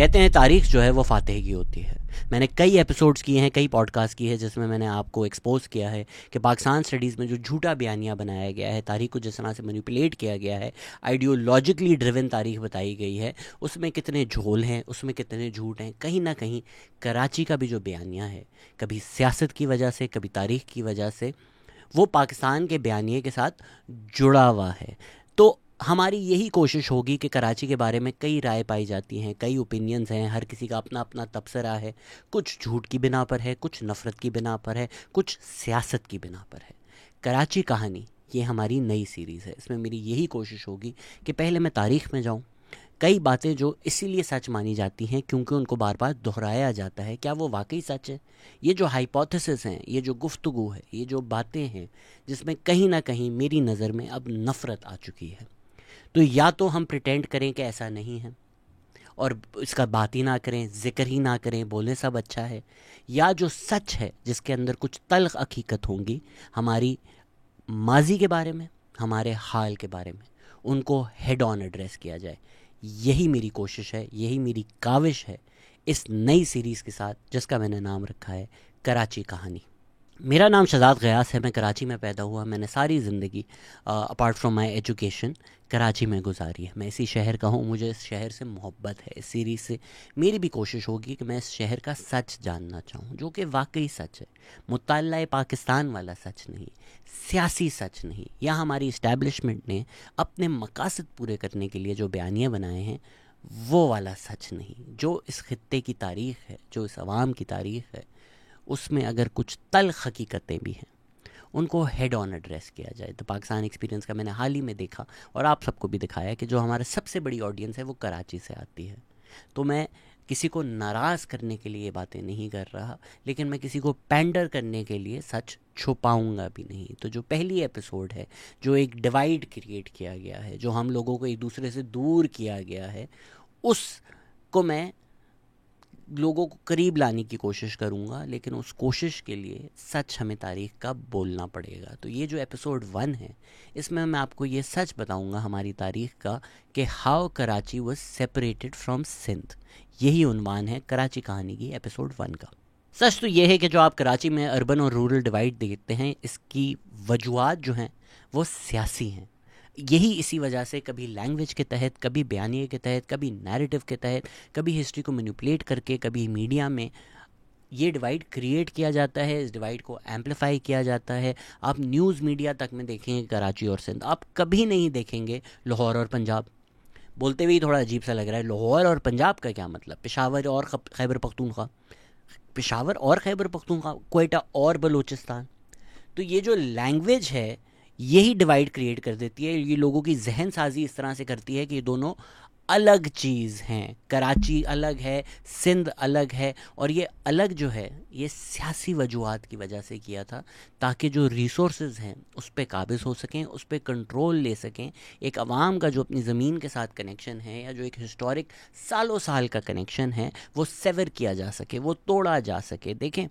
کہتے ہیں تاریخ جو ہے وہ فاتح کی ہوتی ہے. میں نے کئی ایپیسوڈز کیے ہیں, کئی پوڈ کاسٹ کی ہے, جس میں نے آپ کو ایکسپوز کیا ہے کہ پاکستان اسٹڈیز میں جو جھوٹا بیانیہ بنایا گیا ہے, تاریخ کو جس طرح سے مینیپولیٹ کیا گیا ہے, آئیڈیولوجیکلی ڈریون تاریخ بتائی گئی ہے, اس میں کتنے جھول ہیں, اس میں کتنے جھوٹ ہیں. کہیں نہ کہیں کراچی کا بھی جو بیانیہ ہے, کبھی سیاست کی وجہ سے, کبھی تاریخ کی وجہ سے, وہ پاکستان کے بیانیے کے ساتھ جڑا ہوا ہے. تو ہماری یہی کوشش ہوگی کہ کراچی کے بارے میں کئی رائے پائی جاتی ہیں, کئی اوپینینز ہیں, ہر کسی کا اپنا اپنا تبصرہ ہے, کچھ جھوٹ کی بنا پر ہے, کچھ نفرت کی بنا پر ہے, کچھ سیاست کی بنا پر ہے. کراچی کہانی یہ ہماری نئی سیریز ہے. اس میں میری یہی کوشش ہوگی کہ پہلے میں تاریخ میں جاؤں, کئی باتیں جو اسی لیے سچ مانی جاتی ہیں کیونکہ ان کو بار بار دہرایا جاتا ہے, کیا وہ واقعی سچ ہے؟ یہ جو ہائپوتھیسس ہیں, یہ جو گفتگو ہے, یہ جو باتیں ہیں جس میں کہیں نہ کہیں میری نظر میں اب نفرت آ چکی ہے, تو یا تو ہم پریٹینڈ کریں کہ ایسا نہیں ہے اور اس کا بات ہی نہ کریں, ذکر ہی نہ کریں, بولیں سب اچھا ہے, یا جو سچ ہے جس کے اندر کچھ تلخ حقیقت ہوں گی ہماری ماضی کے بارے میں, ہمارے حال کے بارے میں, ان کو ہیڈ آن ایڈریس کیا جائے. یہی میری کوشش ہے, یہی میری کاوش ہے اس نئی سیریز کے ساتھ جس کا میں نے نام رکھا ہے کراچی کہانی. میرا نام شہزاد غیاث ہے, میں کراچی میں پیدا ہوا. میں نے ساری زندگی apart from my education Karachi میں گزاری ہے. میں اسی شہر کا ہوں, مجھے اس شہر سے محبت ہے. اس سیریز سے میری بھی کوشش ہوگی کہ میں اس شہر کا سچ جاننا چاہوں, جو کہ واقعی سچ ہے, مطالعہ پاکستان والا سچ نہیں, سیاسی سچ نہیں, یا ہماری اسٹیبلشمنٹ نے اپنے مقاصد پورے کرنے کے لیے جو بیانیے بنائے ہیں وہ والا سچ نہیں. جو اس خطے کی تاریخ ہے, جو اس عوام کی تاریخ ہے, اس میں اگر کچھ تلخ حقیقتیں بھی ہیں ان کو ہیڈ آن ایڈریس کیا جائے. تو پاکستان ایکسپیرینس کا میں نے حال ہی میں دیکھا اور آپ سب کو بھی دکھایا کہ جو ہمارا سب سے بڑی آڈینس ہے وہ کراچی سے آتی ہے. تو میں کسی کو ناراض کرنے کے لیے یہ باتیں نہیں کر رہا, لیکن میں کسی کو پینڈر کرنے کے لیے سچ چھپاؤں گا بھی نہیں. تو جو پہلی ایپیسوڈ ہے, جو ایک ڈیوائڈ کریٹ کیا گیا ہے, جو ہم لوگوں کو ایک دوسرے سے دور کیا گیا ہے, اس کو میں لوگوں کو قریب لانے کی کوشش کروں گا, لیکن اس کوشش کے لیے سچ ہمیں تاریخ کا بولنا پڑے گا. تو یہ جو ایپیسوڈ 1 ہے, اس میں میں آپ کو یہ سچ بتاؤں گا ہماری تاریخ کا کہ how Karachi was separated from Sindh. یہی عنوان ہے کراچی کہانی کی ایپیسوڈ 1 کا. سچ تو یہ ہے کہ جو آپ کراچی میں اربن اور رورل ڈیوائڈ دیکھتے ہیں, اس کی وجوہات جو ہیں وہ سیاسی ہیں. یہی اسی وجہ سے کبھی لینگویج کے تحت, کبھی بیانیے کے تحت, کبھی نیریٹو کے تحت, کبھی ہسٹری کو مینیپولیٹ کر کے, کبھی میڈیا میں یہ ڈیوائڈ کریٹ کیا جاتا ہے, اس ڈیوائڈ کو ایمپلیفائی کیا جاتا ہے. آپ نیوز میڈیا تک میں دیکھیں گے کراچی اور سندھ, آپ کبھی نہیں دیکھیں گے لاہور اور پنجاب. بولتے ہوئے تھوڑا عجیب سا لگ رہا ہے, لاہور اور پنجاب کا کیا مطلب؟ پشاور اور خیبر پختونخوا, پشاور اور خیبر پختونخوا, کوئٹہ اور بلوچستان. تو یہ جو لینگویج ہے یہی ڈیوائڈ کریٹ کر دیتی ہے. یہ لوگوں کی ذہن سازی اس طرح سے کرتی ہے کہ یہ دونوں الگ چیز ہیں. کراچی الگ ہے, سندھ الگ ہے, اور یہ الگ جو ہے یہ سیاسی وجوہات کی وجہ سے کیا تھا تاکہ جو ریسورسز ہیں اس پہ قابض ہو سکیں, اس پہ کنٹرول لے سکیں. ایک عوام کا جو اپنی زمین کے ساتھ کنیکشن ہے, یا جو ایک ہسٹورک سالوں سال کا کنیکشن ہے, وہ سیور کیا جا سکے, وہ توڑا جا سکے. دیکھیں,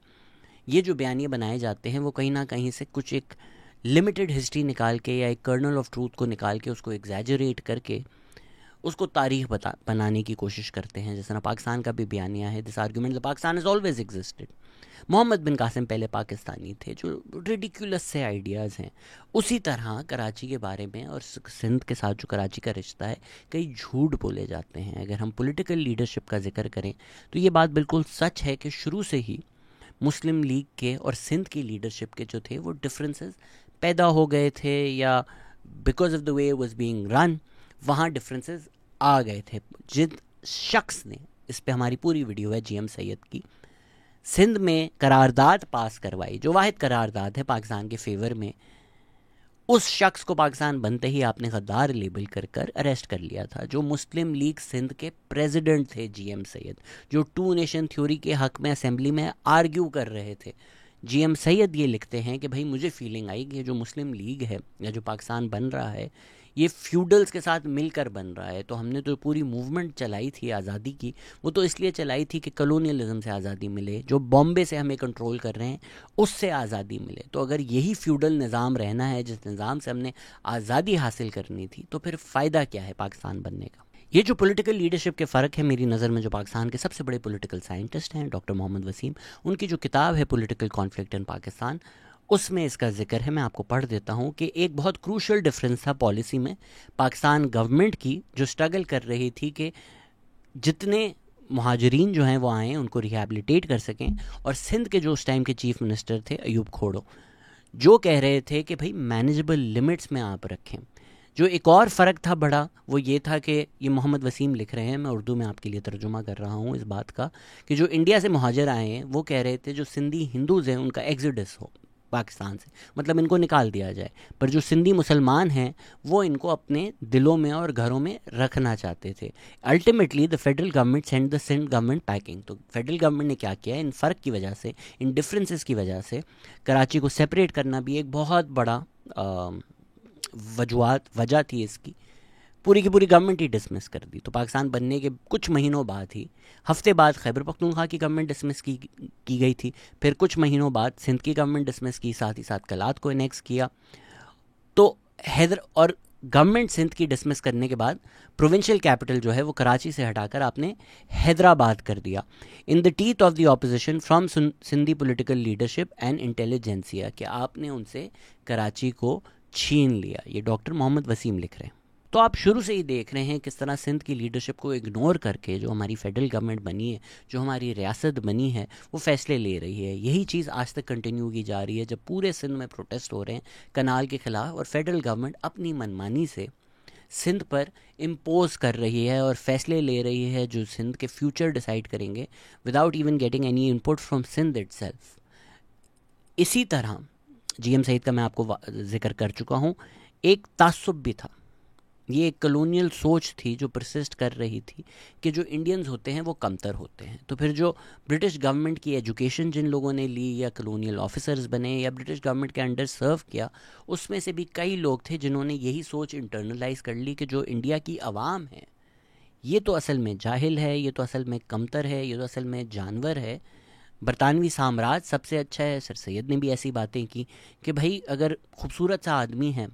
یہ جو بیانیے بنائے جاتے ہیں وہ کہیں نہ کہیں سے کچھ ایک لمیٹڈ ہسٹری نکال کے یا ایک کرنل آف ٹروتھ کو نکال کے اس کو ایگزیجریٹ کر کے اس کو تاریخ بنانے کی کوشش کرتے ہیں. جس طرح پاکستان کا بھی بیانیہ ہے, this argument Pakistan has always existed. Muhammad bin Qasim پہلے پاکستانی تھے, جو ریڈیکولس سے آئیڈیاز ہیں. اسی طرح کراچی کے بارے میں اور سندھ کے ساتھ جو کراچی کا رشتہ ہے, کئی جھوٹ بولے جاتے ہیں. اگر ہم پولیٹیکل لیڈرشپ کا ذکر کریں تو یہ بات بالکل سچ ہے کہ شروع سے ہی مسلم لیگ کے اور سندھ کی لیڈرشپ کے جو تھے وہ ڈفرینسز پیدا ہو گئے تھے, یا because of the way was being run وہاں ڈفرینسز آ گئے تھے. جن شخص نے, اس پہ ہماری پوری ویڈیو ہے جی ایم سید کی, سندھ میں قرارداد پاس کروائی, جو واحد قرارداد ہے پاکستان کے فیور میں, اس شخص کو پاکستان بنتے ہی آپ نے غدار لیبل کر اریسٹ کر لیا تھا. جو مسلم لیگ سندھ کے پریزیڈنٹ تھے جی ایم سید, جو 2 نیشن تھیوری کے حق میں اسمبلی میں آرگیو کر رہے تھے. جی ایم سید یہ لکھتے ہیں کہ بھائی مجھے فیلنگ آئی کہ جو مسلم لیگ ہے یا جو پاکستان بن رہا ہے یہ فیوڈلز کے ساتھ مل کر بن رہا ہے. تو ہم نے تو پوری موومنٹ چلائی تھی آزادی کی, وہ تو اس لیے چلائی تھی کہ کلونیلزم سے آزادی ملے, جو بامبے سے ہمیں کنٹرول کر رہے ہیں اس سے آزادی ملے. تو اگر یہی فیوڈل نظام رہنا ہے جس نظام سے ہم نے آزادی حاصل کرنی تھی, تو پھر فائدہ کیا ہے پاکستان بننے کا؟ یہ جو پولیٹیکل لیڈرشپ کے فرق ہے میری نظر میں، جو پاکستان کے سب سے بڑے پولیٹیکل سائنٹسٹ ہیں ڈاکٹر محمد وسیم، ان کی جو کتاب ہے پولیٹیکل کانفلکٹ ان پاکستان، اس میں اس کا ذکر ہے. میں آپ کو پڑھ دیتا ہوں کہ ایک بہت کروشل ڈفرینس تھا پالیسی میں پاکستان گورنمنٹ کی، جو اسٹرگل کر رہی تھی کہ جتنے مہاجرین جو ہیں وہ آئیں، ان کو ریہیبلیٹیٹ کر سکیں. اور سندھ کے جو اس ٹائم کے چیف منسٹر تھے ایوب کھوڑو، جو کہہ رہے تھے کہ بھائی مینیجبل لمٹس میں آپ رکھیں. جو ایک اور فرق تھا بڑا، وہ یہ تھا کہ یہ محمد وسیم لکھ رہے ہیں، میں اردو میں آپ کے لیے ترجمہ کر رہا ہوں اس بات کا، کہ جو انڈیا سے مہاجر آئے ہیں وہ کہہ رہے تھے جو سندھی ہندوز ہیں ان کا ایگزیڈس ہو پاکستان سے، مطلب ان کو نکال دیا جائے. پر جو سندھی مسلمان ہیں وہ ان کو اپنے دلوں میں اور گھروں میں رکھنا چاہتے تھے. Ultimately the federal government send the Sindh government packing. تو فیڈرل گورنمنٹ نے کیا کیا، ان فرق کی وجہ سے، ان ڈفرینسز کی وجہ سے کراچی کو سپریٹ کرنا بھی ایک بہت بڑا وجہ تھی اس کی. پوری کی پوری گورنمنٹ ہی ڈسمس کر دی. تو پاکستان بننے کے کچھ مہینوں بعد ہی، ہفتے بعد خیبر پختونخوا کی گورنمنٹ ڈسمس کی گئی تھی، پھر کچھ مہینوں بعد سندھ کی گورنمنٹ ڈسمس کی، ساتھ ہی ساتھ کلات کو انیکس کیا. تو اور گورنمنٹ سندھ کی ڈسمس کرنے کے بعد پروونشل کیپٹل جو ہے وہ کراچی سے ہٹا کر آپ نے حیدرآباد کر دیا. In the teeth of the opposition from Sindhi political leadership and intelligentsia, کہ آپ نے ان سے کراچی کو چھین لیا. یہ ڈاکٹر محمد وسیم لکھ رہے ہیں. تو آپ شروع سے ہی دیکھ رہے ہیں کس طرح سندھ کی لیڈرشپ کو اگنور کر کے جو ہماری فیڈرل گورنمنٹ بنی ہے، جو ہماری ریاست بنی ہے، وہ فیصلے لے رہی ہے. یہی چیز آج تک کنٹینیو کی جا رہی ہے، جب پورے سندھ میں پروٹیسٹ ہو رہے ہیں کنال کے خلاف، اور فیڈرل گورنمنٹ اپنی منمانی سے سندھ پر امپوز کر رہی ہے اور فیصلے لے رہی ہے جو سندھ کے فیوچر ڈیسائیڈ کریں گے without even getting any input from Sindh it self. اسی طرح جی ایم سعید کا میں آپ کو ذکر کر چکا ہوں، ایک تعصب بھی تھا. یہ ایک کلونیل سوچ تھی جو پرسسٹ کر رہی تھی کہ جو انڈینز ہوتے ہیں وہ کمتر ہوتے ہیں. تو پھر جو برٹش گورنمنٹ کی ایجوکیشن جن لوگوں نے لی، یا کلونیل آفیسرز بنے، یا برٹش گورنمنٹ کے انڈر سرو کیا، اس میں سے بھی کئی لوگ تھے جنہوں نے یہی سوچ انٹرنلائز کر لی کہ جو انڈیا کی عوام ہے یہ تو اصل میں جاہل ہے، یہ تو اصل میں کمتر ہے، یہ تو اصل میں جانور ہے. برطانوی سامراج سب سے اچھا ہے. سر سید نے بھی ایسی باتیں کی کہ بھائی اگر خوبصورت سا آدمی ہے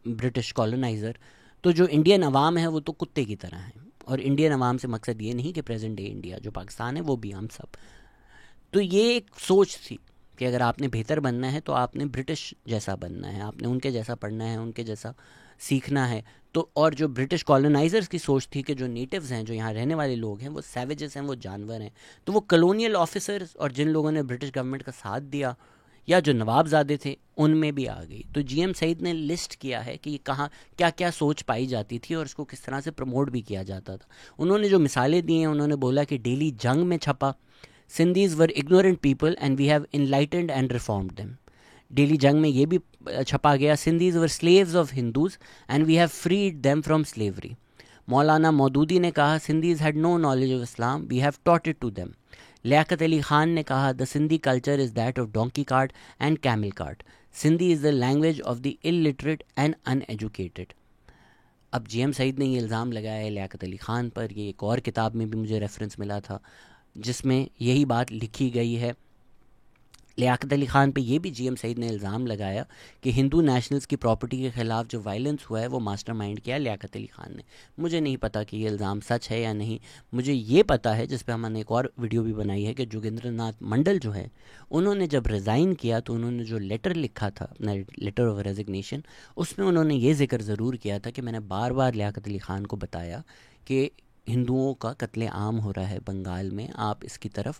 برٹش کالونائزر، تو جو انڈین عوام ہے وہ تو کتے کی طرح ہیں. اور انڈین عوام سے مقصد یہ نہیں کہ پریزنٹ ڈے انڈیا جو پاکستان ہے وہ بھی ہم سب. تو یہ ایک سوچ تھی کہ اگر آپ نے بہتر بننا ہے تو آپ نے برٹش جیسا بننا ہے، آپ نے ان کے جیسا پڑھنا ہے، ان کے جیسا سیکھنا ہے. تو اور جو برٹش کالونائزرز کی سوچ تھی کہ جو نیٹیوز ہیں، جو یہاں رہنے والے لوگ ہیں، وہ سیویجز ہیں، وہ جانور ہیں. تو وہ کلونیل آفیسرز اور جن لوگوں نے برٹش گورنمنٹ کا ساتھ دیا، یا جو نواب زادے تھے، ان میں بھی آ گئی. تو جی ایم سعید نے لسٹ کیا ہے کہ یہ کہاں کیا کیا سوچ پائی جاتی تھی اور اس کو کس طرح سے پروموٹ بھی کیا جاتا تھا. انہوں نے جو مثالیں دی ہیں، انہوں نے بولا کہ ڈیلی جنگ میں چھپا Sindhis were ignorant people and we have enlightened and reformed them. Daily Jang میں یہ بھی چھپا گیا Sindhis were slaves of Hindus and we have freed them from slavery. Maulana Maududi نے کہا Sindhis had no knowledge of Islam, we have taught it to them. Liaquat Ali Khan نے کہا the Sindhi culture is that of donkey cart and camel cart. Sindhi is the language of the illiterate and in educated. اب G M سعید نے یہ الزام لگایا ہے لیاقت علی خان پر. یہ ایک اور کتاب میں بھی مجھے ریفرنس ملا تھا جس میں یہی بات لکھی گئی ہے. لیاقت علی خان پہ یہ بھی جی ایم سعید نے الزام لگایا کہ ہندو نیشنلز کی پراپرٹی کے خلاف جو وائلنس ہوا ہے وہ ماسٹر مائنڈ کیا لیاقت علی خان نے. مجھے نہیں پتا کہ یہ الزام سچ ہے یا نہیں. مجھے یہ پتا ہے، جس پہ ہم نے ایک اور ویڈیو بھی بنائی ہے، کہ جوگندر ناتھ منڈل جو ہے انہوں نے جب ریزائن کیا تو انہوں نے جو لیٹر لکھا تھا، اپنا لیٹر آف ریزگنیشن، اس میں انہوں نے یہ ذکر ضرور کیا تھا کہ میں نے بار بار لیاقت علی خان کو بتایا کہ ہندوؤں کا قتل عام ہو رہا ہے بنگال میں، آپ اس کی طرف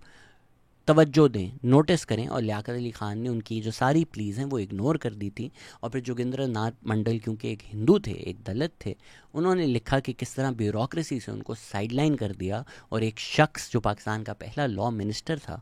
توجہ دیں، نوٹس کریں. اور لیاقت علی خان نے ان کی جو ساری پلیز ہیں وہ اگنور کر دی تھی. اور پھر جوگندر ناتھ منڈل کیونکہ ایک ہندو تھے، ایک دلت تھے، انہوں نے لکھا کہ کس طرح بیوروکریسی سے ان کو سائڈ لائن کر دیا، اور ایک شخص جو پاکستان کا پہلا لا منسٹر تھا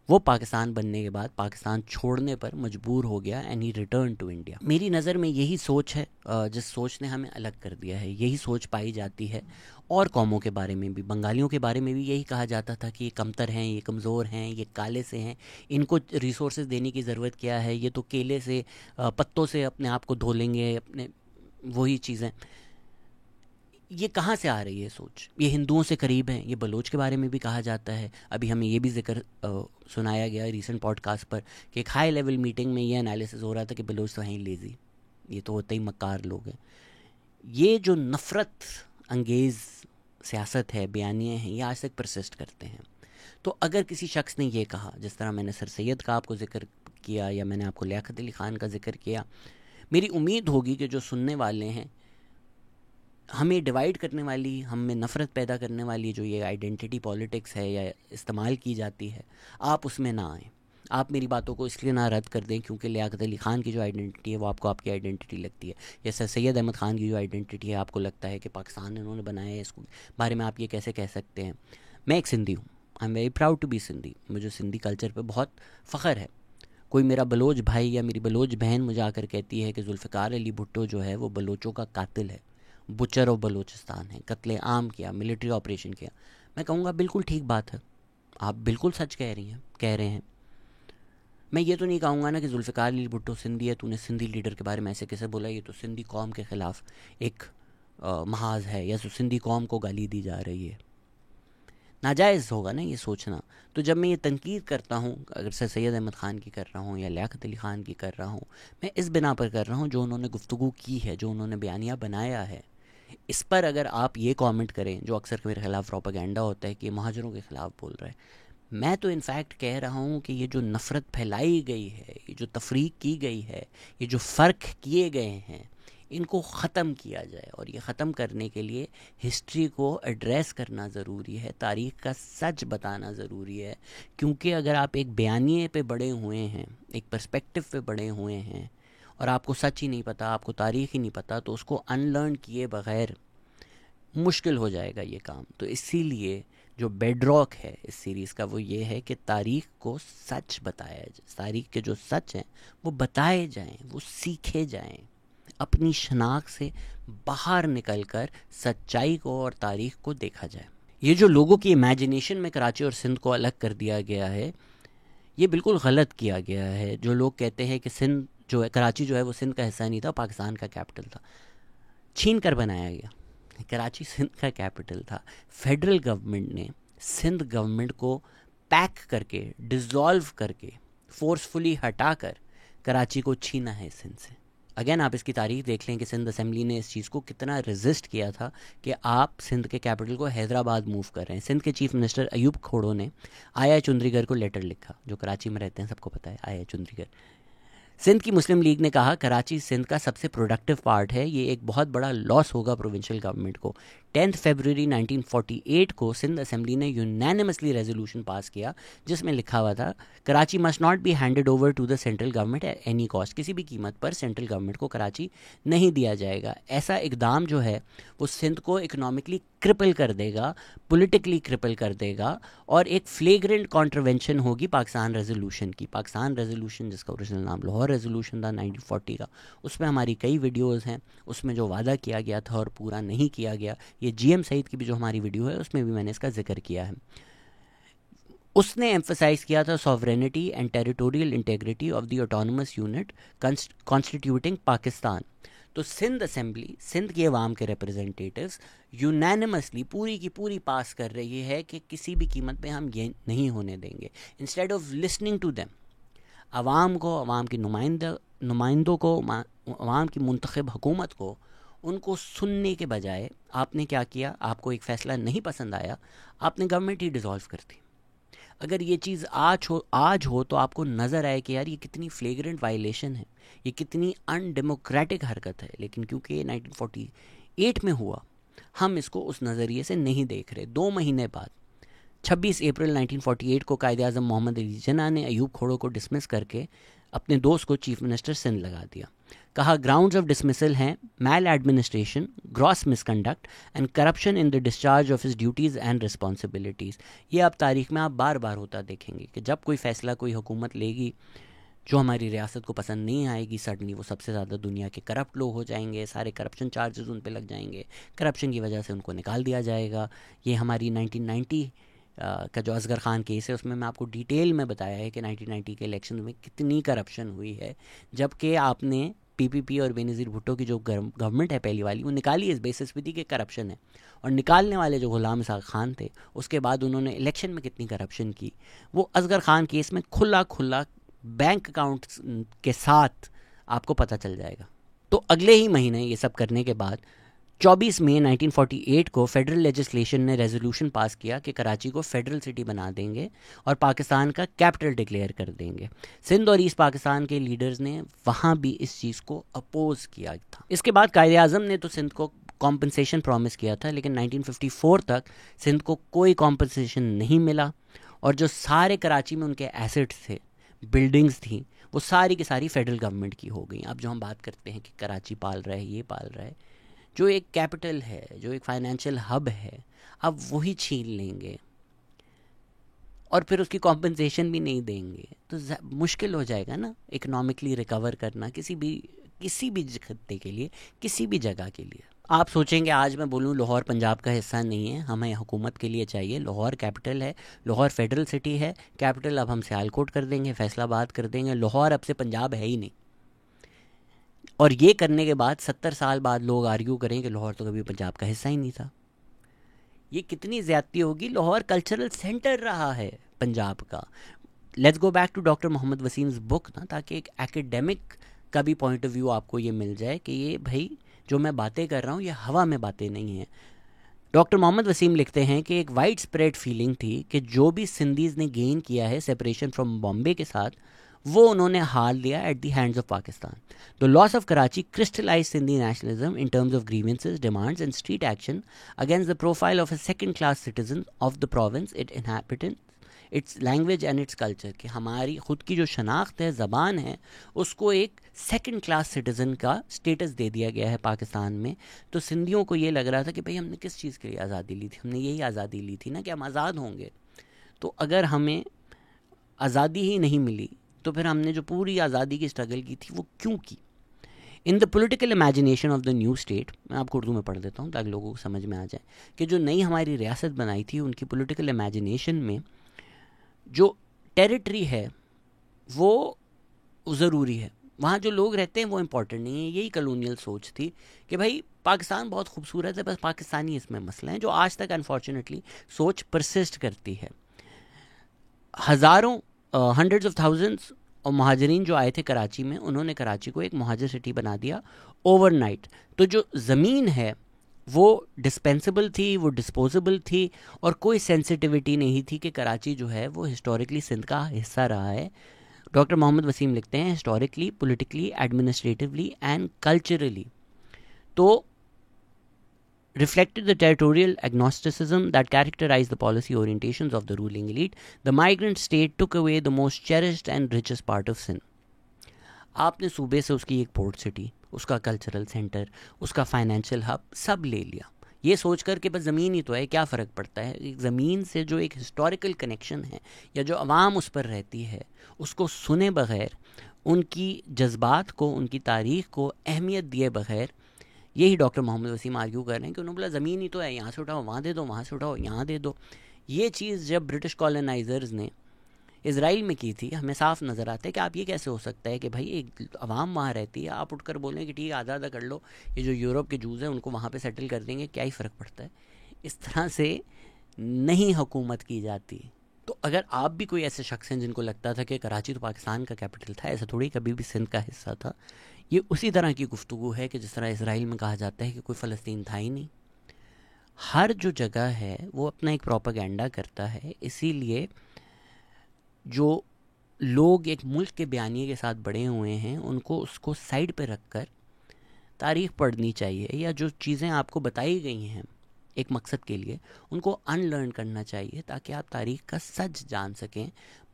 وہ پاکستان بننے کے بعد پاکستان چھوڑنے پر مجبور ہو گیا and he return to India. میری نظر میں یہی سوچ ہے جس سوچ نے ہمیں الگ کر دیا ہے. یہی سوچ پائی جاتی ہے اور قوموں کے بارے میں بھی. بنگالیوں کے بارے میں بھی یہی کہا جاتا تھا کہ یہ کمتر ہیں، یہ کمزور ہیں، یہ کالے سے ہیں، ان کو ریسورسز دینے کی ضرورت کیا ہے، یہ تو کیلے سے پتوں سے اپنے آپ کو دھو لیں گے، اپنے وہی چیزیں. یہ کہاں سے آ رہی ہے سوچ؟ یہ ہندوؤں سے قریب ہیں. یہ بلوچ کے بارے میں بھی کہا جاتا ہے. ابھی ہمیں یہ بھی ذکر سنایا گیا ریسنٹ پوڈ کاسٹ پر کہ ایک ہائی لیول میٹنگ میں یہ انالیسس ہو رہا تھا کہ بلوچ تو ہیں ہی لیزی، یہ تو ہوتے ہی مکار لوگ ہیں. یہ جو نفرت انگیز سیاست ہے، بیانیے ہیں، یہ آج تک پرسسٹ کرتے ہیں. تو اگر کسی شخص نے یہ کہا، جس طرح میں نے سر سید کا آپ کو ذکر کیا یا میں نے آپ کو لیاقت علی خان کا ذکر کیا، میری امید ہوگی کہ جو سننے والے ہیں، ہمیں ڈیوائیڈ کرنے والی، ہم میں نفرت پیدا کرنے والی جو یہ آئیڈینٹی پالیٹکس ہے یا استعمال کی جاتی ہے، آپ اس میں نہ آئیں. آپ میری باتوں کو اس لیے نہ رد کر دیں کیونکہ لیاقت علی خان کی جو آئیڈینٹی ہے وہ آپ کو آپ کی آئیڈینٹی لگتی ہے، یا سر سید احمد خان کی جو آئیڈینٹی ہے آپ کو لگتا ہے کہ پاکستان انہوں نے بنایا ہے، اس کو بارے میں آپ یہ کیسے کہہ سکتے ہیں. میں ایک سندھی ہوں، I am very proud to be Sindhi. مجھے سندھی کلچر پہ بہت فخر ہے. کوئی میرا بلوچ بھائی یا میری بلوچ بہن مجھے آ کر کہتی ہے کہ ذوالفقار علی بھٹو جو ہے وہ بلوچوں کا قاتل ہے، بچر آف بلوچستان ہے، قتل عام کیا، ملٹری آپریشن کیا، میں کہوں گا بالکل ٹھیک بات ہے، آپ بالکل سچ کہہ رہے ہیں. میں یہ تو نہیں کہوں گا نا کہ ذوالفقار علی بھٹو سندھی ہے، تو نے سندھی لیڈر کے بارے میں ایسے کیسے بولا، یہ تو سندھی قوم کے خلاف ایک محاذ ہے یا سندھی قوم کو گالی دی جا رہی ہے. ناجائز ہوگا نا یہ سوچنا. تو جب میں یہ تنقید کرتا ہوں، اگر سر سید احمد خان کی کر رہا ہوں یا لیاقت علی خان کی کر رہا ہوں، میں اس بنا پر کر رہا ہوں جو انہوں نے گفتگو کی ہے، جو انہوں نے بیانیہ بنایا ہے. اس پر اگر آپ یہ کامنٹ کریں، جو اکثر میرے خلاف پروپیگنڈا ہوتا ہے کہ یہ مہاجروں کے خلاف بول رہا ہے، میں تو انفیکٹ کہہ رہا ہوں کہ یہ جو نفرت پھیلائی گئی ہے، یہ جو تفریق کی گئی ہے، یہ جو فرق کیے گئے ہیں، ان کو ختم کیا جائے. اور یہ ختم کرنے کے لیے ہسٹری کو ایڈریس کرنا ضروری ہے، تاریخ کا سچ بتانا ضروری ہے. کیونکہ اگر آپ ایک بیانیے پہ بڑے ہوئے ہیں، ایک پرسپیکٹو پہ بڑے ہوئے ہیں، اور آپ کو سچ ہی نہیں پتا، آپ کو تاریخ ہی نہیں پتا، تو اس کو ان لرن کیے بغیر مشکل ہو جائے گا یہ کام. تو اسی لیے جو بیڈ راک ہے اس سیریز کا وہ یہ ہے کہ تاریخ کو سچ بتایا جائے، تاریخ کے جو سچ ہیں وہ بتائے جائیں، وہ سیکھے جائیں، اپنی شناخت سے باہر نکل کر سچائی کو اور تاریخ کو دیکھا جائے. یہ جو لوگوں کی امیجنیشن میں کراچی اور سندھ کو الگ کر دیا گیا ہے، یہ بالکل غلط کیا گیا ہے. جو لوگ کہتے ہیں کہ سندھ جو ہے، کراچی جو ہے وہ سندھ کا حصہ نہیں تھا، پاکستان کا کیپٹل تھا، چھین کر بنایا گیا. کراچی سندھ کا کیپٹل تھا. فیڈرل گورنمنٹ نے سندھ گورنمنٹ کو پیک کر کے، ڈیزالو کر کے، فورسفلی ہٹا کر کراچی کو چھینا ہے سندھ سے. اگین آپ اس کی تاریخ دیکھ لیں کہ سندھ اسمبلی نے اس چیز کو کتنا ریزسٹ کیا تھا کہ آپ سندھ کے کیپٹل کو حیدرآباد موو کر رہے ہیں. سندھ کے چیف منسٹر ایوب کھوڑو نے آیا چندری گر کو لیٹر لکھا، جو کراچی میں رہتے ہیں سب کو پتہ ہے آیا چندری گر. سندھ کی مسلم لیگ نے کہا کراچی سندھ کا سب سے پروڈکٹیو پارٹ ہے، یہ ایک بہت بڑا لاس ہوگا پروونشل گورنمنٹ کو. 10 فیبروری 1948 کو سندھ اسمبلی نے یونینیمسلی ریزولوشن پاس کیا جس میں لکھا ہوا تھا Karachi must not be handed over to the central government at any cost. کسی بھی قیمت پر سینٹرل گورنمنٹ کو کراچی نہیں دیا جائے گا. ایسا اقدام جو ہے وہ سندھ کو اکنامکلی کرپل کر دے گا، پولیٹیکلی کرپل کر دے گا، اور ایک فلیگرنٹ کانٹروینشن ہوگی پاکستان ریزولوشن کی. پاکستان ریزولوشن جس کا اوریجنل نام لاہور ریزولوشن تھا 1940 کا، اس میں ہماری کئی ویڈیوز ہیں. اس میں جو وعدہ کیا گیا تھا اور پورا نہیں کیا گیا، یہ جی ایم سعید کی بھی جو ہماری ویڈیو ہے اس میں بھی میں نے اس کا ذکر کیا ہے. اس نے ایمفسائز کیا تھا sovereignty and territorial integrity of the autonomous unit constituting Pakistan. تو سندھ اسمبلی، سندھ کی عوام کے ریپرزنٹیٹیوز یونینمسلی پوری کی پوری پاس کر رہی ہے کہ کسی بھی قیمت پہ ہم یہ نہیں ہونے دیں گے. Instead of listening to them, عوام کو، عوام کی نمائندوں کو، عوام کی منتخب حکومت کو، ان کو سننے کے بجائے آپ نے کیا کیا؟ آپ کو ایک فیصلہ نہیں پسند آیا، آپ نے گورنمنٹ ہی ڈیزالو کر دی. اگر یہ چیز آج ہو تو آپ کو نظر آئے کہ یار یہ کتنی فلیگرنٹ وائلیشن ہے، یہ کتنی ان ڈیموکریٹک حرکت ہے. لیکن کیونکہ یہ 1948 میں ہوا، ہم اس کو اس نظریے سے نہیں دیکھ رہے. 2 مہینے بعد 26 اپریل 1948 کو قائد اعظم محمد علی جناح نے ایوب کھوڑو کو ڈسمس کر کے اپنے دوست کو چیف منسٹر سندھ لگا دیا. کہا گراؤنڈز آف ڈسمسل ہیں maladministration, gross misconduct and corruption in the discharge of his duties and responsibilities. یہ اب تاریخ میں آپ بار بار ہوتا دیکھیں گے کہ جب کوئی فیصلہ کوئی حکومت لے گی جو ہماری ریاست کو پسند نہیں آئے گی، سڈنلی وہ سب سے زیادہ دنیا کے کرپٹ لوگ ہو جائیں گے، سارے کرپشن چارجز ان پہ لگ جائیں گے، کرپشن کی وجہ سے ان کو نکال دیا جائے گا. یہ ہماری 1990 کا جو اصغر خان کیس ہے اس میں آپ کو ڈیٹیل میں بتایا ہے کہ 1990 کے الیکشن میں کتنی کرپشن ہوئی ہے، جبکہ آپ نے PPP اور بینظیر بھٹو کی جو گورنمنٹ ہے پہلی والی، وہ نکالی اس بیسس پہ تھی کہ کرپشن ہے. اور نکالنے والے جو غلام اسحاق خان تھے، اس کے بعد انہوں نے الیکشن میں کتنی کرپشن کی، وہ اصغر خان کیس میں کھلا بینک اکاؤنٹ کے ساتھ آپ کو پتہ چل جائے گا. تو اگلے ہی مہینے یہ سب کرنے کے بعد 24 مئی 1948 کو فیڈرل لیجسلیشن نے ریزولوشن پاس کیا کہ کراچی کو فیڈرل سٹی بنا دیں گے اور پاکستان کا کیپٹل ڈکلیئر کر دیں گے. سندھ اور ایسٹ پاکستان کے لیڈرز نے وہاں بھی اس چیز کو اپوز کیا تھا. اس کے بعد قائد اعظم نے تو سندھ کو کمپنسیشن پرومس کیا تھا، لیکن 1954 تک سندھ کو کوئی کمپنسیشن نہیں ملا، اور جو سارے کراچی میں ان کے ایسٹس تھے، بلڈنگز تھیں، وہ ساری کی ساری فیڈرل گورنمنٹ کی ہو گئیں. اب جو ہم بات کرتے ہیں کہ کراچی پال رہا ہے، یہ پال رہا ہے، جو ایک کیپٹل ہے، جو ایک فائنینشیل ہب ہے، اب وہی چھین لیں گے اور پھر اس کی کمپنسیشن بھی نہیں دیں گے، تو مشکل ہو جائے گا نا اکنامکلی ریکور کرنا کسی بھی خطے کے لیے، کسی بھی جگہ کے لیے. آپ سوچیں گے آج میں بولوں لاہور پنجاب کا حصہ نہیں ہے، ہمیں حکومت کے لیے چاہیے. لاہور کیپٹل ہے، لاہور فیڈرل سٹی ہے، کیپٹل اب ہم سیالکوٹ کر دیں گے، فیصل آباد کر دیں گے، لاہور اب سے پنجاب ہے ہی نہیں. اور یہ کرنے کے بعد 70 سال بعد لوگ آرگیو کریں کہ لاہور تو کبھی پنجاب کا حصہ ہی نہیں تھا. یہ کتنی زیادتی ہوگی. لاہور کلچرل سینٹر رہا ہے پنجاب کا. Let's go back to doctor Muhammad Waseem's book نا، تاکہ ایک ایکیڈیمک کا بھی پوائنٹ آف ویو آپ کو یہ مل جائے کہ یہ بھائی جو میں باتیں کر رہا ہوں یہ ہوا میں باتیں نہیں ہیں. ڈاکٹر محمد وسیم لکھتے ہیں کہ ایک وائڈ اسپریڈ فیلنگ تھی کہ جو بھی سندھیز نے گین کیا ہے سیپریشن فرام بامبے کے ساتھ، وہ انہوں نے ہار لیا at the hands of Pakistan. The loss of Karachi crystallized Sindhi nationalism in terms of grievances, demands and street action against the profile of a second-class citizen of the province it inhabited, its language and its culture. کہ ہماری خود کی جو شناخت ہے، زبان ہے، اس کو ایک سیکنڈ کلاس سٹیزن کا سٹیٹس دے دیا گیا ہے پاکستان میں. تو سندھیوں کو یہ لگ رہا تھا کہ بھئی ہم نے کس چیز کے لیے آزادی لی تھی؟ ہم نے یہی آزادی لی تھی نا کہ ہم آزاد ہوں گے. تو اگر ہمیں آزادی ہی نہیں ملی تو پھر ہم نے جو پوری آزادی کی اسٹرگل کی تھی وہ کیوں کی؟ In the political imagination of the new state, میں آپ کو اردو میں پڑھ دیتا ہوں تاکہ لوگوں کو سمجھ میں آ جائے کہ جو نئی ہماری ریاست بنائی تھی ان کی پولیٹیکل امیجنیشن میں جو ٹیریٹری ہے وہ ضروری ہے، وہاں جو لوگ رہتے ہیں وہ امپورٹنٹ نہیں ہے. یہی کلونیل سوچ تھی کہ بھائی پاکستان بہت خوبصورت ہے، بس پاکستانی اس میں مسئلہ ہیں، جو آج تک انفارچونیٹلی سوچ پرسسٹ کرتی ہے. ہزاروں ہنڈریڈز آف تھاؤزنڈس اور مہاجرین جو آئے تھے کراچی میں، انہوں نے کراچی کو ایک مہاجر سٹی بنا دیا اوور نائٹ. تو جو زمین ہے وہ ڈسپینسیبل تھی، وہ ڈسپوزیبل تھی، اور کوئی سینسٹیوٹی نہیں تھی کہ کراچی جو ہے وہ ہسٹوریکلی سندھ کا حصہ رہا ہے. ڈاکٹر محمد وسیم لکھتے ہیں historically, politically, administratively and culturally. تو reflected the territorial agnosticism that characterized the policy orientations of the ruling elite. The migrant state took away the most cherished and richest part of Sindh. آپ نے صوبے سے اس کی ایک port city, اس کا cultural centre, اس کا financial hub سب لے لیا، یہ سوچ کر کہ بس زمین ہی تو ہے، کیا فرق پڑتا ہے. ایک زمین سے جو ایک ہسٹوریکل کنیکشن ہے یا جو عوام اس پر رہتی ہے، اس کو سنے بغیر، ان کی جذبات کو، ان کی تاریخ کو اہمیت دیے بغیر، یہی ڈاکٹر محمد وسیم آرگیو کر رہے ہیں کہ انہوں نے بولا زمین ہی تو ہے، یہاں سے اٹھاؤ وہاں دے دو، وہاں سے اٹھاؤ یہاں دے دو. یہ چیز جب برٹش کالونائزرز نے اسرائیل میں کی تھی، ہمیں صاف نظر آتا ہے کہ آپ یہ کیسے ہو سکتا ہے کہ بھائی ایک عوام وہاں رہتی ہے، آپ اٹھ کر بولیں کہ ٹھیک ہے آزاد کر لو، یہ جو یورپ کے جوز ہیں ان کو وہاں پہ سیٹل کر دیں گے، کیا ہی فرق پڑتا ہے. اس طرح سے نہیں حکومت کی جاتی. تو اگر آپ بھی کوئی ایسے شخص ہیں جن کو لگتا تھا کہ کراچی تو پاکستان کا کیپٹل تھا، ایسا تھوڑی کبھی بھی سندھ کا حصہ تھا. یہ اسی طرح کی گفتگو ہے کہ جس طرح اسرائیل میں کہا جاتا ہے کہ کوئی فلسطین تھا ہی نہیں. ہر جو جگہ ہے وہ اپنا ایک پروپیگنڈا کرتا ہے. اسی لیے جو لوگ ایک ملک کے بیانیے کے ساتھ بڑے ہوئے ہیں ان کو اس کو سائڈ پہ رکھ کر تاریخ پڑھنی چاہیے، یا جو چیزیں آپ کو بتائی گئی ہیں ایک مقصد کے لیے ان کو ان لرن کرنا چاہیے تاکہ آپ تاریخ کا سچ جان سکیں.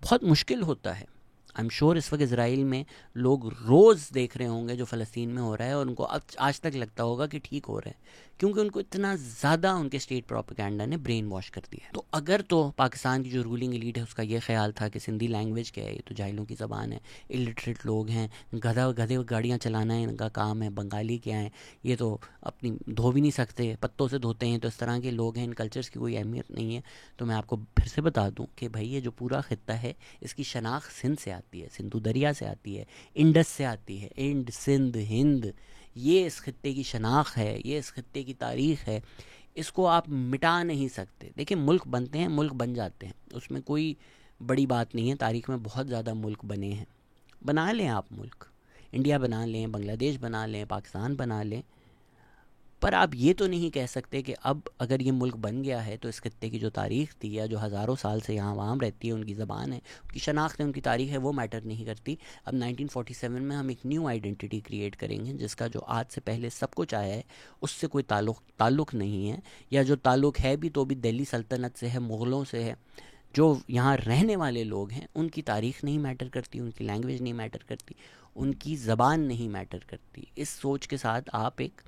بہت مشکل ہوتا ہے. آئی ایم شیور اس وقت اسرائیل میں لوگ روز دیکھ رہے ہوں گے جو فلسطین میں ہو رہا ہے، اور ان کو آج تک لگتا ہوگا کہ ٹھیک ہو رہا ہے، کیونکہ ان کو اتنا زیادہ ان کے اسٹیٹ پروپیگنڈا نے برین واش کر دیا ہے. تو اگر تو پاکستان کی جو رولنگ ایلیٹ ہے اس کا یہ خیال تھا کہ سندھی لینگویج کیا ہے، یہ تو جاہلوں کی زبان ہے، الٹریٹ لوگ ہیں، گدھے گاڑیاں چلانا ہے ان کا کام ہے، بنگالی کیا ہیں، یہ تو اپنی دھو بھی نہیں سکتے، پتوں سے دھوتے ہیں، تو اس طرح کے لوگ ہیں، ان کلچرز کی کوئی اہمیت نہیں ہے. تو میں آپ کو پھر سے بتا دوں کہ بھائی یہ جو پورا خطہ ہے اس کی شناخت سندھ سے آتی ہے، سندھو دریا سے آتی ہے، انڈس سے آتی ہے، انڈ، سندھ، ہند، یہ اس خطے کی شناخت ہے، یہ اس خطے کی تاریخ ہے. اس کو آپ مٹا نہیں سکتے. دیکھیں ملک بنتے ہیں، ملک بن جاتے ہیں، اس میں کوئی بڑی بات نہیں ہے. تاریخ میں بہت زیادہ ملک بنے ہیں. بنا لیں آپ ملک، انڈیا بنا لیں، بنگلہ دیش بنا لیں، پاکستان بنا لیں، پر آپ یہ تو نہیں کہہ سکتے کہ اب اگر یہ ملک بن گیا ہے تو اس خطے کی جو تاریخ تھی یا جو ہزاروں سال سے یہاں عوام رہتی ہے، ان کی زبان ہے، ان کی شناخت ہے، ان کی تاریخ ہے، وہ میٹر نہیں کرتی. اب 1947 میں ہم ایک نیو آئیڈینٹی کریٹ کریں گے جس کا جو آج سے پہلے سب کچھ آیا ہے اس سے کوئی تعلق نہیں ہے، یا جو تعلق ہے بھی تو بھی دہلی سلطنت سے ہے، مغلوں سے ہے. جو یہاں رہنے والے لوگ ہیں ان کی تاریخ نہیں میٹر کرتی، ان کی لینگویج نہیں میٹر کرتی، ان کی زبان نہیں میٹر کرتی. اس سوچ کے ساتھ آپ ایک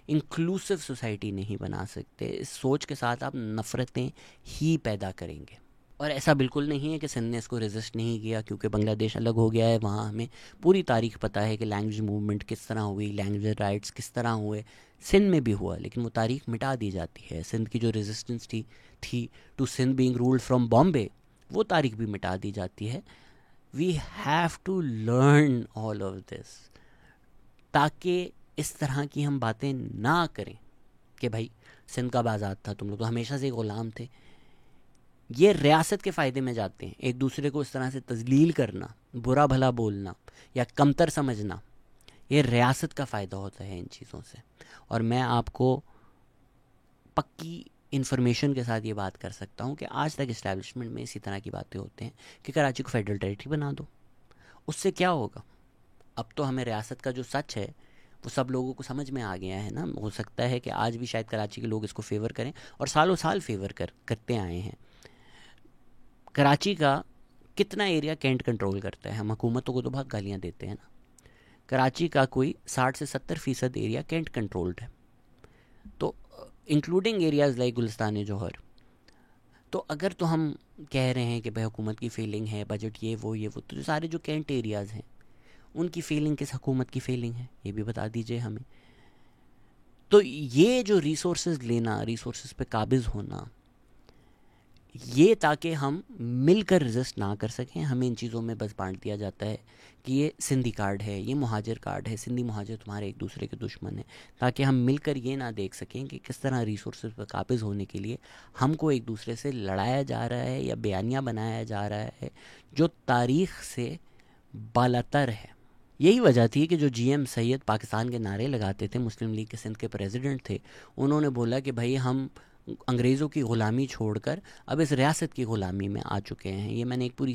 انکلوسیو سوسائٹی نہیں بنا سکتے. اس سوچ کے ساتھ آپ نفرتیں ہی پیدا کریں گے. اور ایسا بالکل نہیں ہے کہ سندھ نے اس کو ریزسٹ نہیں کیا کیونکہ بنگلہ دیش الگ ہو گیا ہے. وہاں ہمیں پوری تاریخ پتہ ہے کہ لینگویج موومنٹ کس طرح ہوئی، لینگویج رائٹس کس طرح ہوئے. سندھ میں بھی ہوا، لیکن وہ تاریخ مٹا دی جاتی ہے. سندھ کی جو ریزسٹنس تھی to Sindh being ruled from Bombay, وہ تاریخ بھی مٹا دی جاتی ہے. We have to learn all of this تاکہ اس طرح کی ہم باتیں نہ کریں کہ بھائی سندھ کب آزاد تھا، تم لوگ تو ہمیشہ سے غلام تھے. یہ ریاست کے فائدے میں جاتے ہیں. ایک دوسرے کو اس طرح سے تذلیل کرنا، برا بھلا بولنا یا کمتر سمجھنا، یہ ریاست کا فائدہ ہوتا ہے ان چیزوں سے. اور میں آپ کو پکی انفارمیشن کے ساتھ یہ بات کر سکتا ہوں کہ آج تک اسٹیبلشمنٹ میں اسی طرح کی باتیں ہوتے ہیں کہ کراچی کو فیڈرل ٹیریٹری بنا دو. اس سے کیا ہوگا؟ اب تو ہمیں ریاست کا جو سچ ہے وہ سب لوگوں کو سمجھ میں آ گیا ہے نا. ہو سکتا ہے کہ آج بھی شاید کراچی کے لوگ اس کو فیور کریں اور سالوں سال فیور کرتے آئے ہیں. کراچی کا کتنا ایریا کینٹ کنٹرول کرتا ہے؟ ہم حکومتوں کو تو بہت گالیاں دیتے ہیں نا. کراچی کا کوئی 60 سے 70% ایریا کینٹ کنٹرولڈ ہے، تو انکلوڈنگ ایریاز لائک گلستان جوہر. تو اگر تو ہم کہہ رہے ہیں کہ بھائی حکومت کی فیلنگ ہے، بجٹ یہ وہ تو جو سارے جو کینٹ ایریاز ہیں ان کی فیلنگ کس حکومت کی فیلنگ ہے یہ بھی بتا دیجئے ہمیں. تو یہ جو ریسورسز لینا، ریسورسز پہ قابض ہونا، یہ تاکہ ہم مل کر رزسٹ نہ کر سکیں. ہمیں ان چیزوں میں بس بانٹ دیا جاتا ہے کہ یہ سندھی کارڈ ہے، یہ مہاجر کارڈ ہے، سندھی مہاجر تمہارے ایک دوسرے کے دشمن ہیں، تاکہ ہم مل کر یہ نہ دیکھ سکیں کہ کس طرح ریسورسز پر قابض ہونے کے لیے ہم کو ایک دوسرے سے لڑایا جا رہا ہے یا بیانیہ بنایا جا رہا ہے جو تاریخ سے بالاتر ہے. یہی وجہ تھی کہ جو جی ایم سید پاکستان کے نعرے لگاتے تھے، مسلم لیگ کے سندھ کے پریزیڈنٹ تھے، انہوں نے بولا کہ بھائی ہم انگریزوں کی غلامی چھوڑ کر اب اس ریاست کی غلامی میں آ چکے ہیں. یہ میں نے ایک پوری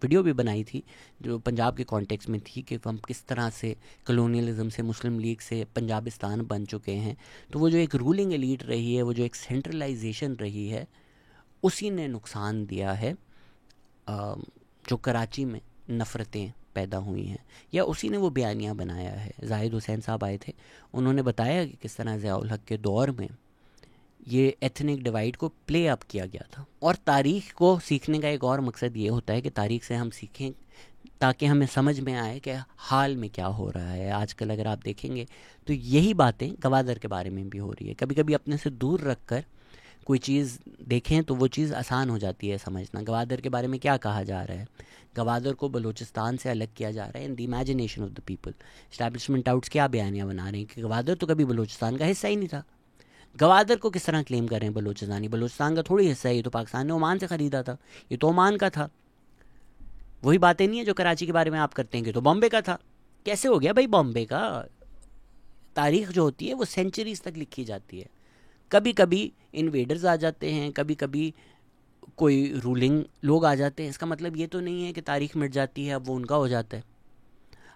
ویڈیو بھی بنائی تھی جو پنجاب کے کانٹیکس میں تھی کہ ہم کس طرح سے کلونیلزم سے، مسلم لیگ سے پنجابستان بن چکے ہیں. تو وہ جو ایک رولنگ ایلیٹ رہی ہے، وہ جو ایک سینٹرلائزیشن رہی ہے، اسی نے نقصان دیا ہے جو کراچی میں نفرتیں پیدا ہوئی ہیں، یا اسی نے وہ بیانیہ بنایا ہے. زاہد حسین صاحب آئے تھے، انہوں نے بتایا کہ کس طرح ضیاء الحق کے دور میں یہ ایتھنک ڈیوائیڈ کو پلے اپ کیا گیا تھا. اور تاریخ کو سیکھنے کا ایک اور مقصد یہ ہوتا ہے کہ تاریخ سے ہم سیکھیں تاکہ ہمیں سمجھ میں آئے کہ حال میں کیا ہو رہا ہے. آج کل اگر آپ دیکھیں گے تو یہی باتیں گوادر کے بارے میں بھی ہو رہی ہے. کبھی کبھی اپنے سے دور رکھ کر کوئی چیز دیکھیں تو وہ چیز آسان ہو جاتی ہے سمجھنا. گوادر کے بارے میں کیا کہا جا رہا ہے؟ گوادر کو بلوچستان سے الگ کیا جا رہا ہے in the imagination of the people. Establishment آؤٹس کیا بیانیہ بنا رہے ہیں کہ گوادر تو کبھی بلوچستان کا حصہ ہی نہیں تھا. گوادر کو کس طرح کلیم کر رہے ہیں بلوچستانی؟ بلوچستان کا تھوڑی حصہ ہے، یہ تو پاکستان نے عمان سے خریدا تھا، یہ تو عمان کا تھا. وہی باتیں نہیں ہیں جو کراچی کے بارے میں آپ کرتے ہیں کہ تو بامبے کا تھا. کیسے ہو گیا بھائی بامبے کا؟ تاریخ جو ہوتی ہے وہ سینچریز تک لکھی جاتی ہے. کبھی کبھی انویڈرز آ جاتے ہیں، کبھی کبھی کوئی رولنگ لوگ آ جاتے ہیں. اس کا مطلب یہ تو نہیں ہے کہ تاریخ مٹ جاتی ہے، اب وہ ان کا ہو جاتا ہے.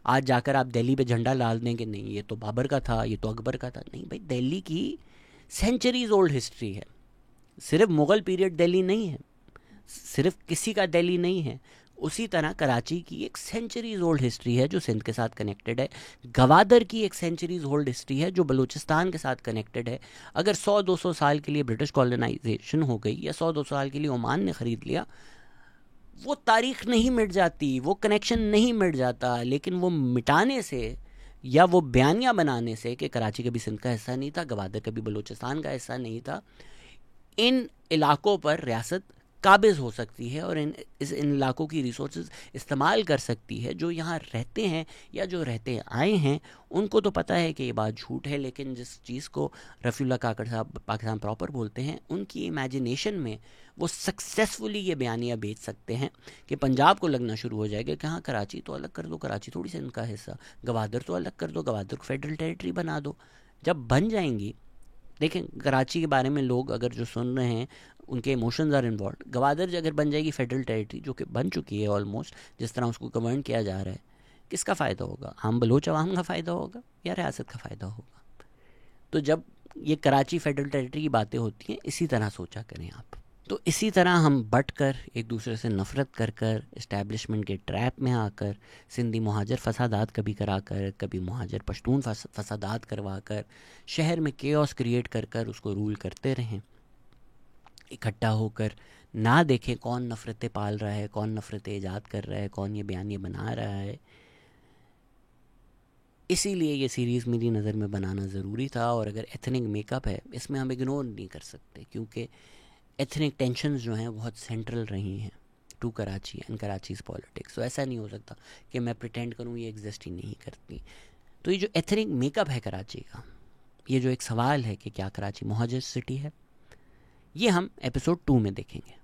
آج جا کر آپ دہلی پہ جھنڈا ڈال دیں کہ نہیں یہ تو بابر کا تھا، یہ تو اکبر کا تھا. نہیں بھائی، دہلی کی سینچریز اولڈ ہسٹری ہے. صرف مغل پیریڈ دہلی نہیں ہے، صرف کسی کا دہلی نہیں ہے. اسی طرح کراچی کی ایک سینچریز اولڈ ہسٹری ہے جو سندھ کے ساتھ کنیکٹڈ ہے. گوادر کی ایک سینچریز اولڈ ہسٹری ہے جو بلوچستان کے ساتھ کنیکٹڈ ہے. اگر 100-200 سال کے لیے برٹش کالونائزیشن ہو گئی یا 100-200 سال کے لیے عمان نے خرید لیا، وہ تاریخ نہیں مٹ جاتی، وہ کنیکشن نہیں مٹ جاتا. لیکن وہ مٹانے سے یا وہ بیانیہ بنانے سے کہ کراچی کبھی سندھ کا حصہ نہیں تھا، گوادر کبھی بلوچستان کا حصہ نہیں تھا، ان علاقوں پر ریاست قابض ہو سکتی ہے اور ان علاقوں کی ریسورسز استعمال کر سکتی ہے. جو یہاں رہتے ہیں یا جو رہتے آئے ہیں ان کو تو پتہ ہے کہ یہ بات جھوٹ ہے، لیکن جس چیز کو رفیع اللہ کاکڑ صاحب پاکستان پراپر بولتے ہیں، ان کی امیجنیشن میں وہ سکسیسفلی یہ بیانیہ بیچ سکتے ہیں کہ پنجاب کو لگنا شروع ہو جائے گا کہ ہاں کراچی تو الگ کر دو، کراچی تھوڑی سے ان کا حصہ، گوادر تو الگ کر دو، گوادر کو فیڈرل ٹیریٹری بنا دو. جب بن جائیں گی، دیکھیں کراچی کے بارے میں لوگ اگر جو سن رہے ہیں ان کے ایموشنز آر انوالوڈ. گوادر اگر بن جائے گی فیڈرل ٹیریٹری، جو کہ بن چکی ہے آلموسٹ، جس طرح اس کو گورن کیا جا رہا ہے، کس کا فائدہ ہوگا؟ عام بلوچ عوام کا فائدہ ہوگا یا ریاست کا فائدہ ہوگا؟ تو جب یہ کراچی فیڈرل ٹیریٹری کی باتیں ہوتی ہیں اسی طرح سوچا کریں آپ. تو اسی طرح ہم بٹ کر ایک دوسرے سے نفرت کر کر اسٹیبلشمنٹ کے ٹریپ میں آ کر، سندھی مہاجر فسادات کبھی کرا کر، کبھی مہاجر پشتون فسادات کروا کر، شہر میں کیوس کریٹ کر کر اس کو رول کرتے رہیں، اکٹھا ہو کر نہ دیکھیں کون نفرتیں پال رہا ہے، کون نفرتیں ایجاد کر رہا ہے، کون یہ بیانیے بنا رہا ہے. اسی لیے یہ سیریز میری نظر میں بنانا ضروری تھا. اور اگر ایتھنک میک اپ ہے اس میں ہم اگنور نہیں کر سکتے، کیونکہ ایتھنک ٹینشنز جو ہیں بہت سینٹرل رہی ہیں to Karachi and Karachi's politics. تو ایسا نہیں ہو سکتا کہ میں پریٹینڈ کروں یہ ایگزسٹ ہی نہیں کرتی. تو یہ جو ایتھنک میک اپ ہے کراچی کا، یہ جو ایک سوال ہے کہ کیا کراچی مہاجر سٹی ہے، یہ ہم ایپیسوڈ 2 میں دیکھیں گے.